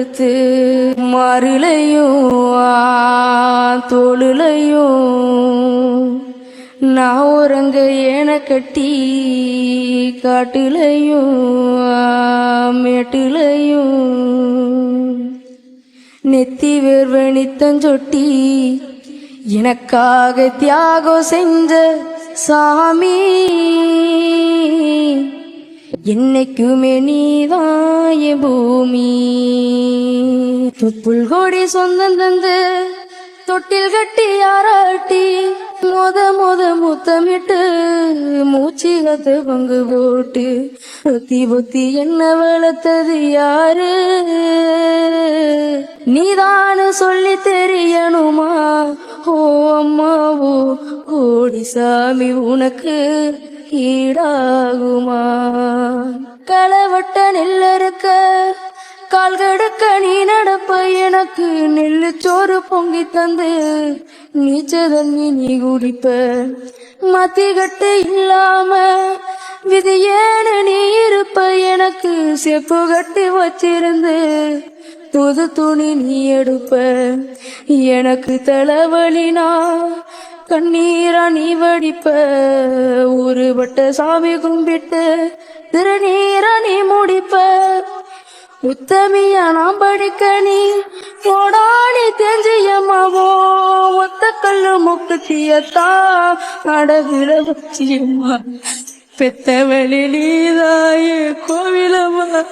எடுத்து மாறுலையும் தோளுலையும் நான் உறங்க ஏன கட்டி காட்டுலையும் மேட்டுலையும் நெத்தி வேர்வை நித்தஞ்சொட்டி எனக்காக தியாகம் செஞ்ச சாமி என்னைக்குமே நீதான் என் பூமி புல்கோடி சொந்தம் தந்து தொட்டில் கட்டி ஆராட்டி மொத முத்தமிட்டு மூச்சிகத்து பங்கு போட்டு பொத்தி என்ன வளர்த்தது யாரு நீதானு சொல்லி தெரியணுமா ஓ அம்மாவோ கோடி சாமி உனக்கு ஈடாகுமா களவட்ட நெல்லறுக்க கால் கடுக்க நீ நடப்ப எனக்கு நெல்லு சோறு பொங்கி தந்து நீச்சதண்ணி நீ குடிப்ப மத்திகட்டு இல்லாம விதியேன்னு நீ இருப்ப எனக்கு செப்பு கட்டி வச்சிருந்து புது துணி நீ எடுப்ப எனக்கு தலைவலினா கண்ணீரா நீ வடிப்ப ஊருபட்ட சாமி கும்பிட்டு திருநீரா நீ முடிப்ப உத்தமியா நாம் படிக்க நீ போடாடி தெரிஞ்சியம்மாவோ ஒத்த கல்லு முக்குத்தியத்தா அடவில வச்சியம்மா பெத்த வழி நீதாயே கோவிலம்மா